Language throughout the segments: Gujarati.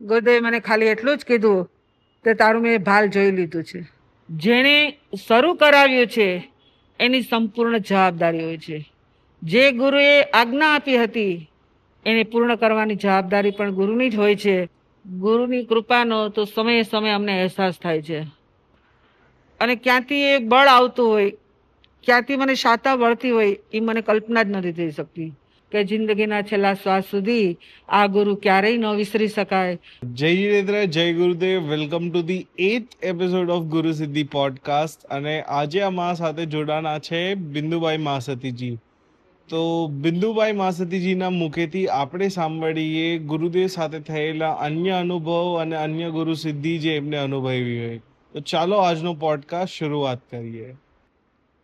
ગુરુદેવે મને ખાલી એટલું જ કીધું તે તારું મેં ભાલ જોઈ લીધું છે. જેણે શરૂ કરાવ્યું છે એની સંપૂર્ણ જવાબદારી હોય છે. જે ગુરુએ આજ્ઞા આપી હતી એને પૂર્ણ કરવાની જવાબદારી પણ ગુરુની જ હોય છે. ગુરુની કૃપાનો તો સમયે સમયે અમને અહેસાસ થાય છે. અને ક્યાંથી એ બળ આવતું હોય, ક્યાંથી મને શાતા વળતી હોય એ મને કલ્પના જ નથી થઈ શકતી કે જિંદગીના છેલ્લા શ્વાસ સુધી આ ગુરુ ક્યારેય ન વિસરી શકાય. જય જીનેન્દ્ર, જય Gurudev. Welcome to the 8th episode of Guru Siddhi podcast. અને આજે અમારા સાથે જોડાના છે બિંદુભાઈ માસતીજી. તો બિંદુભાઈ માસતીજીના મુખેથી આપણે સાંભળીએ ગુરુદેવ સાથે થયેલા અન્ય અનુભવ અને અન્ય ગુરુ સિદ્ધિ જે એમને અનુભવી હોય. તો ચાલો આજનો પોડકાસ્ટ શરૂઆત કરીએ.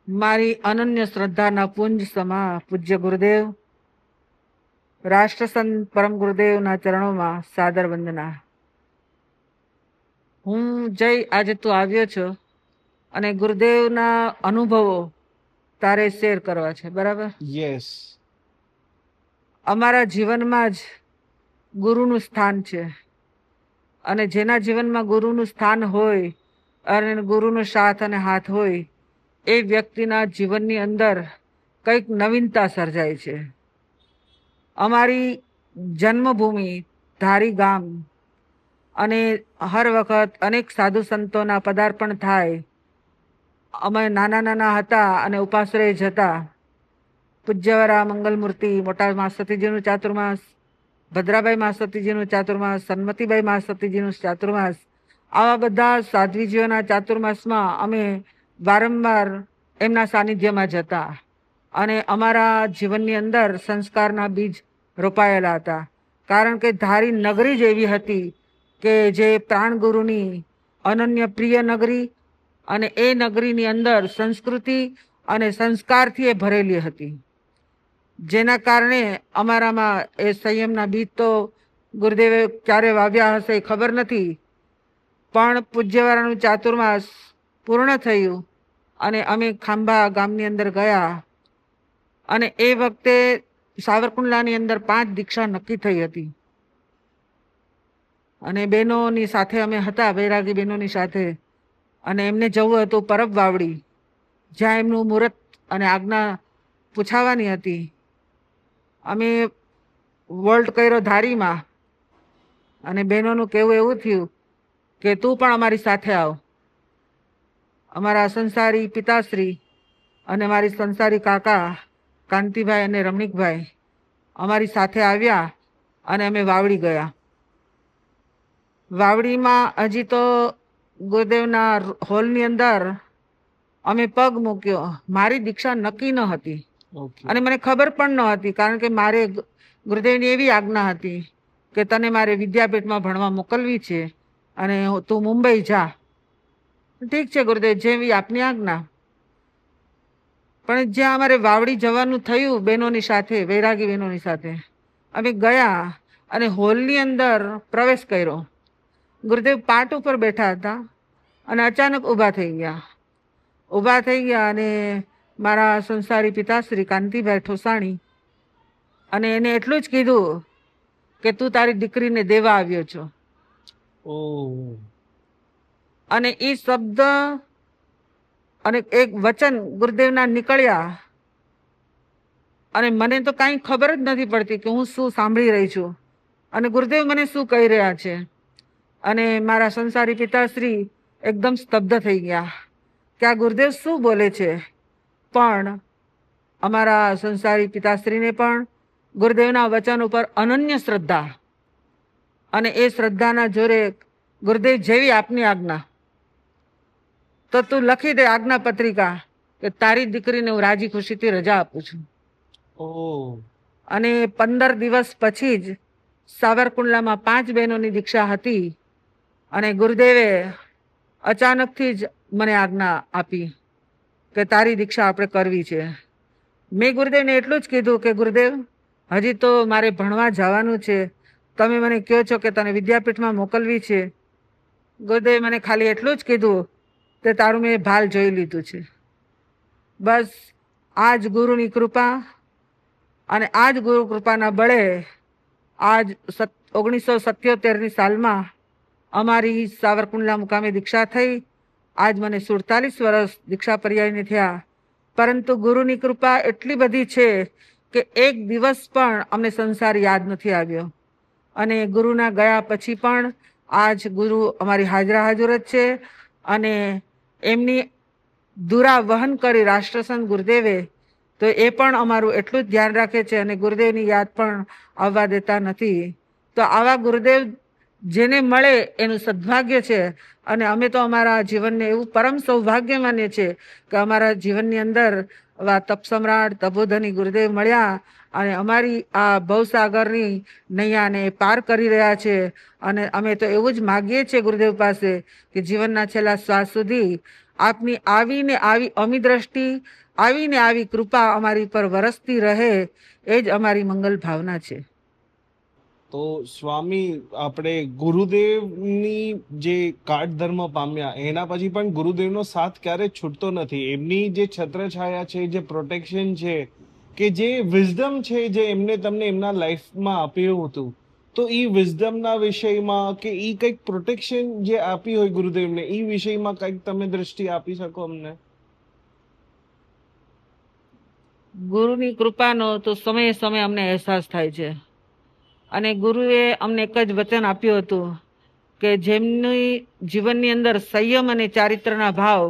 મારી અનન્ય શ્રદ્ધાના પુંજ સમા પૂજ્ય ગુરુદેવ, રાષ્ટ્રસંત પરમ ગુરુદેવના ચરણોમાં સાદર વંદના. હું જય આજે તું આવ્યો છો અને ગુરુદેવના અનુભવો તારે શેર કરવા છે, બરાબર? યસ. અમારા જીવનમાં જ ગુરુનું સ્થાન છે અને જેના જીવનમાં ગુરુનું સ્થાન હોય અને ગુરુનો સાથ અને હાથ હોય એ વ્યક્તિના જીવનની અંદર કંઈક નવીનતા સર્જાય છે. અમારી જન્મભૂમિ ધારી ગામ અને હર વખત અનેક સાધુ સંતોના પદાર્પણ થાય. અમે નાના નાના હતા અને ઉપાશ્રય જતા. પૂજ્યવરા મંગલમૂર્તિ મોટા માસતીજીનું ચાતુર્માસ, ભદ્રાભાઈ માસતીજીનું ચાતુર્માસ, સન્મતિભાઈ માસતીજીનું ચાતુર્માસ, આવા બધા સાધ્વીજીઓના ચાતુર્માસમાં અમે વારંવાર એમના સાનિધ્યમાં જતા અને અમારા જીવનની અંદર સંસ્કારના બીજ રોપાયેલા હતા. કારણ કે ધારી નગરી જ એવી હતી કે જે પ્રાણગુરુની અનન્ય પ્રિય નગરી અને એ નગરીની અંદર સંસ્કૃતિ અને સંસ્કારથી એ ભરેલી હતી. જેના કારણે અમારામાં એ સંયમના બીજ તો ગુરુદેવે ક્યારે વાવ્યા હશે એ ખબર નથી, પણ પૂજ્યવારાનું ચાતુર્માસ પૂર્ણ થયું અને અમે ખાંભા ગામની અંદર ગયા અને એ વખતે સાવરકુંડલાની અંદર 5 દીક્ષા નક્કી થઈ હતી અને બહેનોની સાથે અમે હતા, વૈરાગી બહેનોની સાથે. અને એમને જવું હતું પરબ વાવડી, જ્યાં એમનું મુહૂર્ત અને આજ્ઞા પૂછાવાની હતી. અમે વોલ્ટ કર્યો ધારીમાં અને બહેનોનું કહેવું એવું થયું કે તું પણ અમારી સાથે આવ. અમારા સંસારી પિતાશ્રી અને મારી સંસારી કાકા કાંતિભાઈ અને રમણીકભાઈ અમારી સાથે આવ્યા અને અમે વાવડી ગયા. વાવડીમાં હજી તો ગુરુદેવના હોલની અંદર અમે પગ મૂક્યો. મારી દીક્ષા નક્કી ન હતી અને મને ખબર પણ ન હતી, કારણ કે મારે ગુરુદેવની એવી આજ્ઞા હતી કે તને મારે વિદ્યાપીઠમાં ભણવા મોકલવી છે અને તું મુંબઈ જા. ઠીક છે ગુરુદેવ, જેવી આપની આજ્ઞા. પણ જ્યાં અમારે વાવડી જવાનું થયું બહેનોની સાથે, વૈરાગી બહેનોની સાથે, અમે ગયા અને હોલની અંદર પ્રવેશ કર્યો. ગુરુદેવ પાટ ઉપર બેઠા હતા અને અચાનક ઊભા થઈ ગયા અને મારા સંસારી પિતાશ્રી કાંતિભાઈ ઠોસાણી અને એને એટલું જ કીધું કે તું તારી દીકરીને દેવા આવ્યો છો. અને એ શબ્દ અને એક વચન ગુરુદેવના નીકળ્યા અને મને તો કાંઈ ખબર જ નથી પડતી કે હું શું સાંભળી રહી છું અને ગુરુદેવ મને શું કહી રહ્યા છે. અને મારા સંસારી પિતાશ્રી એકદમ સ્તબ્ધ થઈ ગયા કે આ ગુરુદેવ શું બોલે છે. પણ અમારા સંસારી પિતાશ્રીને પણ ગુરુદેવના વચન ઉપર અનન્ય શ્રદ્ધા અને એ શ્રદ્ધાના જોરે ગુરુદેવ જેવી આપની આજ્ઞા, તો તું લખી દે આજ્ઞા પત્રિકા કે તારી દીકરીને હું રાજી ખુશીથી રજા આપું છું. અને 15 દિવસ પછી જ સાવરકુંડલામાં 5 બહેનોની દીક્ષા હતી અને ગુરુદેવે અચાનકથી જ મને આજ્ઞા આપી કે તારી દીક્ષા આપણે કરવી છે. મેં ગુરુદેવને એટલું જ કીધું કે ગુરુદેવ, હજી તો મારે ભણવા જવાનું છે, તમે મને કહો છો કે તને વિદ્યાપીઠમાં મોકલવી છે. ગુરુદેવે મને ખાલી એટલું જ કીધું કે તારું મેં ભાલ જોઈ લીધું છે. બસ આ જ ગુરુની કૃપા અને આ જ ગુરુ કૃપાના બળે આજ 1977ની સાલમાં અમારી સાવરકુંડલા મુકામે દીક્ષા થઈ. આજ મને 47 વર્ષ દીક્ષા પર્યાયને થયા, પરંતુ ગુરુની કૃપા એટલી બધી છે કે એક દિવસ પણ અમને સંસાર યાદ નથી આવ્યો. અને ગુરુના ગયા પછી પણ આજ ગુરુ અમારી હાજરા હાજર જ છે. અને એમની દુરા વહન કરી રાષ્ટ્રસંત ગુરુદેવે, તો એ પણ અમારું એટલું જ ધ્યાન રાખે છે અને ગુરુદેવની યાદ પણ આવવા દેતા નથી. તો આવા ગુરુદેવ જેને મળે એનું સદભાગ્ય છે. અને અમે તો અમારા જીવનને એવું પરમ સૌભાગ્ય માનીએ છીએ કે અમારા જીવનની અંદર આવા તપ સમ્રાટ તપોધની ગુરુદેવ મળ્યા અને અમારી આ ભવસાગરની નૈયાને પાર કરી રહ્યા છે. અને અમે તો એવું જ માગીએ છીએ ગુરુદેવ પાસે કે જીવનના છેલ્લા શ્વાસ સુધી આપની આવીને આવી અમી દ્રષ્ટિ, આવીને આવી કૃપા અમારી પર વરસતી રહે, એ જ અમારી મંગલ ભાવના છે. તો સ્વામી, આપણે ગુરુદેવની જે કાટ ધર્મ પામ્યા એના પછી પણ ગુરુદેવનો સાથ ક્યારે છૂટતો નથી. એમની જે છત્રછાયા છે, જે પ્રોટેક્શન છે, કે જે વિઝડમ છે જે એમને તમને એમના લાઈફમાં આપ્યું હતું, તો એ વિઝડમના વિષયમાં કે એ કંઈક પ્રોટેક્શન જે આપી હોય ગુરુદેવને, એ વિષયમાં કંઈક તમે દ્રષ્ટિ આપી શકો અમને? ગુરુની કૃપાનો તો સમયે સમયે અમને અહેસાસ થાય છે. અને ગુરુએ અમને એક જ વચન આપ્યું હતું કે જેમની જીવનની અંદર સંયમ અને ચારિત્રના ભાવ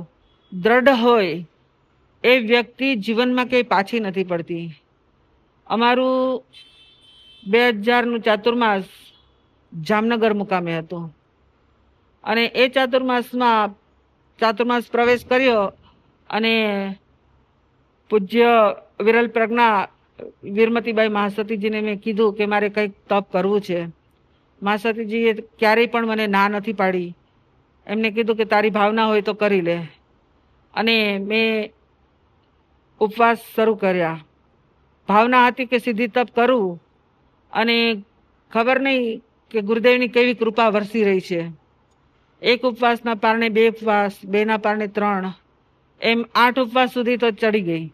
દ્રઢ હોય એ વ્યક્તિ જીવનમાં કંઈ પાછી નથી પડતી. અમારું 2000નું ચાતુર્માસ જામનગર મુકામે હતું. અને એ ચાતુર્માસ પ્રવેશ કર્યો અને પૂજ્ય વિરલ પ્રજ્ઞા વીરમતીબાઈ મહાસતીજીને મેં કીધું કે મારે કંઈક તપ કરવું છે. મહાસતીજીએ ક્યારેય પણ મને ના નથી પાડી. એમને કીધું કે તારી ભાવના હોય તો કરી લે. અને મેં ઉપવાસ શરૂ કર્યા. ભાવના હતી કે સીધી તપ કરું, અને ખબર નહીં કે ગુરુદેવની કેવી કૃપા વરસી રહી છે. એક ઉપવાસના પારણે 2 ઉપવાસ, 2ના પારણે 3, એમ 8 ઉપવાસ સુધી તો ચડી ગઈ.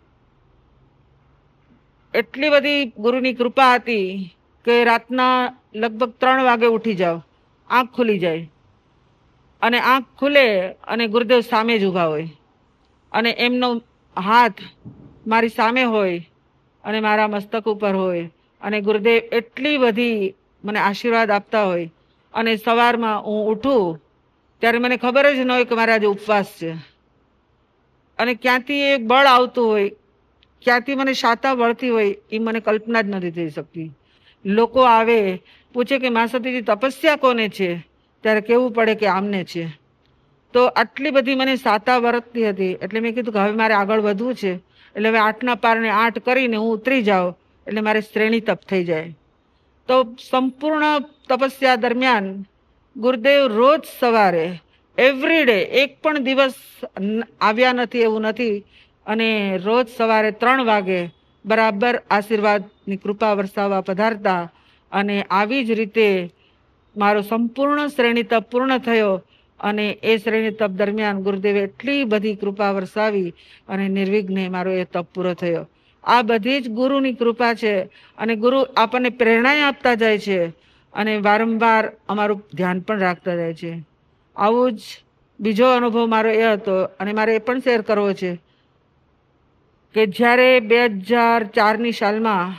એટલી બધી ગુરુની કૃપા હતી કે રાતના લગભગ 3 વાગે ઉઠી જાવ, આંખ ખુલી જાય, અને આંખ ખુલે અને ગુરુદેવ સામે જ ઊભા હોય, અને એમનો હાથ મારી સામે હોય અને મારા મસ્તક ઉપર હોય, અને ગુરુદેવ એટલી બધી મને આશીર્વાદ આપતા હોય. અને સવારમાં હું ઉઠું ત્યારે મને ખબર જ ન હોય કે મારે આજે ઉપવાસ છે. અને ક્યાંથી એ બળ આવતું હોય, ક્યાંથી મને શાતા વળતી હોય, એ મને કલ્પના જ નથી થઈ શકતી. લોકો આવે પૂછે કે મહાસતીજી તપસ્યા કોને છે, ત્યારે કહેવું પડે કે આમને છે. તો આટલી બધી મને શાતા વર્તતી હતી. એટલે મેં કીધું કે હવે મારે આગળ વધવું છે. એટલે હવે 8ના પારણે 8 કરીને હું ઉતરી જાઉં એટલે મારે શ્રેણી તપ થઈ જાય. તો સંપૂર્ણ તપસ્યા દરમિયાન ગુરુદેવ રોજ સવારે એવરી ડે, એક પણ દિવસ આવ્યા નથી એવું નથી, અને રોજ સવારે 3 વાગે બરાબર આશીર્વાદની કૃપા વરસાવવા પધારતા. અને આવી જ રીતે મારો સંપૂર્ણ શ્રેણી તપ પૂર્ણ થયો. અને એ શ્રેણી તપ દરમિયાન ગુરુદેવે એટલી બધી કૃપા વરસાવી અને નિર્વિઘ્ને મારો એ તપ પૂરો થયો. આ બધી જ ગુરુની કૃપા છે. અને ગુરુ આપણને પ્રેરણા આપતા જાય છે અને વારંવાર અમારું ધ્યાન પણ રાખતા જાય છે. આવું જ બીજો અનુભવ મારો એ હતો, અને મારે એ પણ શેર કરવો છે કે જ્યારે 2004ની સાલમાં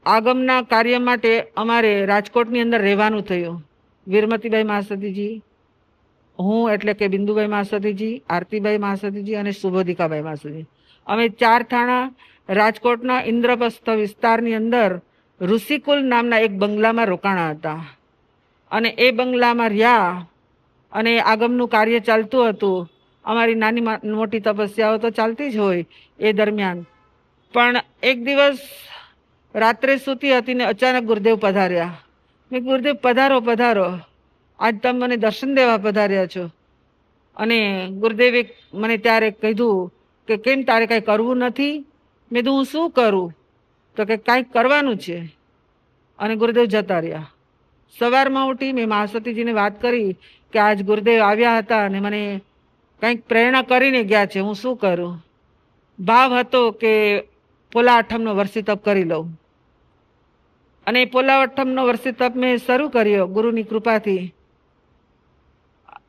આગમના કાર્ય માટે અમારે રાજકોટની અંદર રહેવાનું થયું. વીરમતીબાઈ મહાસતીજી, હું એટલે કે બિંદુબાઈ મહાસતીજી, આરતીબાઈ મહાસતીજી અને સુબોધિકાબાઈ મહાસતીજી, અમે 4 થાણા રાજકોટના ઇન્દ્રપ્રસ્થ વિસ્તારની અંદર ઋષિકુલ નામના એક બંગલામાં રોકાણા હતા. અને એ બંગલામાં રહ્યા અને આગમનું કાર્ય ચાલતું હતું. અમારી નાની મોટી તપસ્યાઓ તો ચાલતી જ હોય એ દરમિયાન. પણ એક દિવસ રાત્રે સૂતી હતી ને અચાનક ગુરુદેવ પધાર્યા. મેં ગુરુદેવ પધારો પધારો, આજ તમે મને દર્શન દેવા પધાર્યા છો. અને ગુરુદેવે મને ત્યારે કીધું કે કેમ તારે કાંઈ કરવું નથી? મેં કીધું હું શું કરું? તો કે કાંઈક કરવાનું છે. અને ગુરુદેવ જતા રહ્યા. સવારમાં ઉઠી મેં મહાસતીજીને વાત કરી કે આજ ગુરુદેવ આવ્યા હતા અને મને કંઈક પ્રેરણા કરીને ગયા છે, હું શું કરું? ભાવ હતો કે પોલા આઠમનો વર્ષી તપ કરી લઉં. અને પોલાવઠ્ઠમનો વર્ષી તપ મેં શરૂ કર્યો ગુરુની કૃપાથી.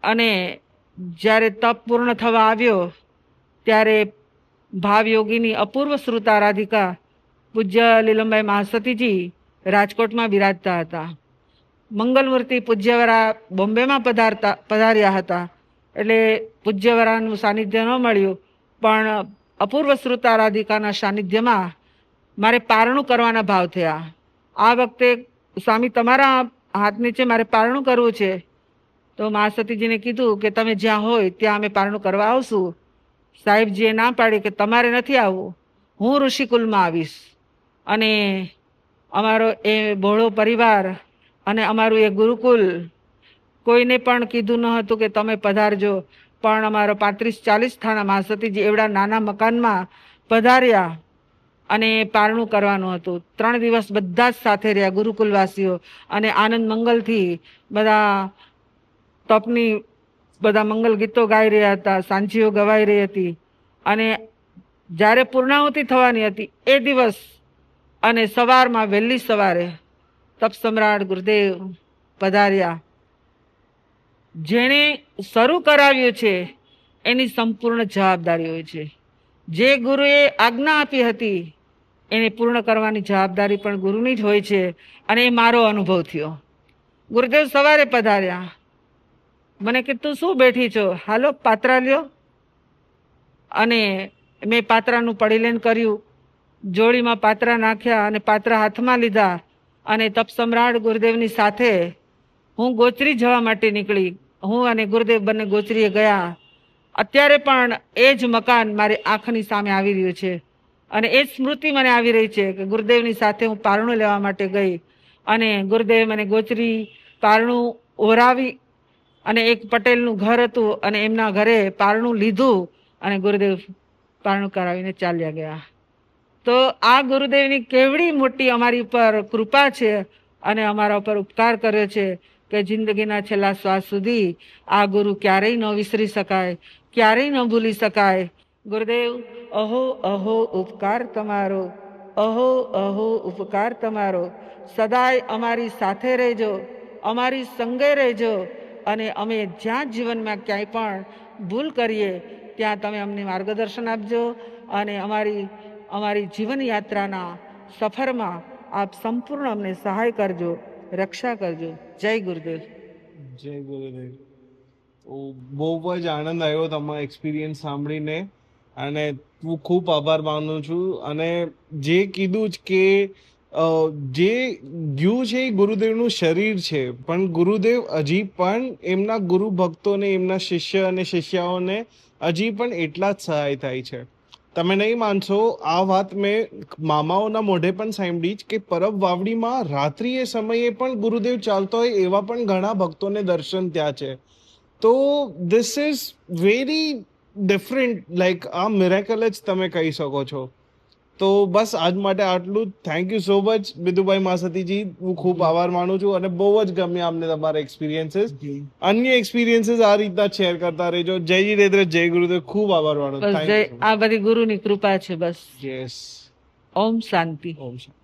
અને જ્યારે તપ પૂર્ણ થવા આવ્યો ત્યારે ભાવયોગીની અપૂર્વ શ્રુતારાધિકા પૂજ્ય લીલમભાઈ મહાસતીજી રાજકોટમાં બિરાજતા હતા. મંગલમૂર્તિ પૂજ્યવરા બોમ્બેમાં પધાર્યા હતા, એટલે પૂજ્યવરાનું સાનિધ્ય ન મળ્યું, પણ અપૂર્વ શ્રુતારાધિકાના સાનિધ્યમાં મારે પારણું કરવાના ભાવ થયા. આ વખતે સ્વામી તમારા હાથ નીચે મારે પારણું કરવું છે. તો મહાસતીજીને કીધું કે તમે જ્યાં હોય ત્યાં અમે પારણું કરવા આવશું. સાહેબજીએ ના પાડી કે તમારે નથી આવવું, હું ઋષિકુલમાં આવીશ. અને અમારો એ બહોળો પરિવાર અને અમારું એ ગુરુકુલ કોઈને પણ કીધું ન હતું કે તમે પધારજો, પણ અમારો 35-40 થાના મહાસતીજી એવડા નાના મકાનમાં પધાર્યા અને પારણું કરવાનું હતું. 3 દિવસ બધા જ સાથે રહ્યા ગુરુકુલવાસીઓ, અને આનંદ મંગલથી બધા તપની બધા મંગલ ગીતો ગાઈ રહ્યા હતા, સાંજીઓ ગવાઈ રહી હતી. અને જ્યારે પૂર્ણાહુતિ થવાની હતી એ દિવસ અને સવારમાં વહેલી સવારે તપ સમ્રાટ ગુરુદેવ પધાર્યા. જેણે શરૂ કરાવ્યું છે એની સંપૂર્ણ જવાબદારી હોય છે. જે ગુરુએ આજ્ઞા આપી હતી એને પૂર્ણ કરવાની જવાબદારી પણ ગુરુની જ હોય છે. અને એ મારો અનુભવ થયો. ગુરુદેવ સવારે પધાર્યા, મને કે તું શું બેઠી છો, હાલો પાત્રા લ્યો. અને મેં પાત્રાનું પડીલેન કર્યું, જોડીમાં પાત્રા નાખ્યા અને પાત્રા હાથમાં લીધા, અને તપ સમ્રાટ ગુરુદેવની સાથે હું ગોચરી જવા માટે નીકળી. હું અને ગુરુદેવ બંને ગોચરીએ ગયા. અત્યારે પણ એ જ મકાન મારી આંખની સામે આવી રહ્યું છે, અને એ જ સ્મૃતિ મને આવી રહી છે કે ગુરુદેવની સાથે હું પારણું લેવા માટે ગઈ, અને ગુરુદેવે મને ગોચરી પારણું ઓરાવી, અને એક પટેલનું ઘર હતું, અને એમના ઘરે પારણું લીધું, અને ગુરુદેવ પારણું કરાવીને ચાલ્યા ગયા. તો આ ગુરુદેવની કેવડી મોટી અમારી ઉપર કૃપા છે, અને અમારા ઉપર ઉપકાર કર્યો છે કે જિંદગીના છેલ્લા શ્વાસ સુધી આ ગુરુ ક્યારેય ન વિસરી શકાય, ક્યારેય ન ભૂલી શકાય. ગુરુદેવ અહો અહો ઉપકાર તમારો, અહો અહો ઉપકાર તમારો. સદાય અમારી સાથે રહેજો, અમારી સંગે રહેજો, અને અમે જ્યાં જીવનમાં ક્યાંય પણ ભૂલ કરીએ ત્યાં તમે અમને માર્ગદર્શન આપજો, અને અમારી જીવન યાત્રાના સફરમાં આપ સંપૂર્ણ અમને સહાય કરજો, રક્ષા કરજો. જય ગુરુદેવ. જય ગુરુદેવ. બહુ જ આનંદ આવ્યો તમારો એક્સપિરિયન્સ સાંભળીને, અને હું ખૂબ આભાર માનું છું. અને જે કીધું જ કે જે ગયું છે એ ગુરુદેવનું શરીર છે, પણ ગુરુદેવ હજી પણ એમના ગુરુ ભક્તોને, એમના શિષ્ય અને શિષ્યાઓને હજી પણ એટલા જ સહાય થાય છે. તમે નહીં માનશો, આ વાત મેં મામાઓના મોઢે પણ સાંભળી જ કે પરબ વાવડીમાં રાત્રિએ સમયે પણ ગુરુદેવ ચાલતો હોય એવા પણ ઘણા ભક્તોને દર્શન ત્યાં છે. તો this is very different, like આ મિરેકલ જ તમે કહી શકો છો. તો બસ આજ માટે આટલું. Thank you so much Bindubhai Mahasatiji. હું ખૂબ આભાર માનું છું, અને બહુ જ ગમ્યા અમને તમારા એક્સપિરિયન્સીસ. અન્ય એક્સપિરિયન્સીસ આ રીતના શેર કરતા રહેજો. જય જીનેન્દ્ર, જય ગુરુદેવ. ખૂબ આભાર માનું. બસ જય, આ બધી ગુરુની કૃપા છે. બસ. યસ. ઓમ શાંતિ. ઓમ શાંતિ.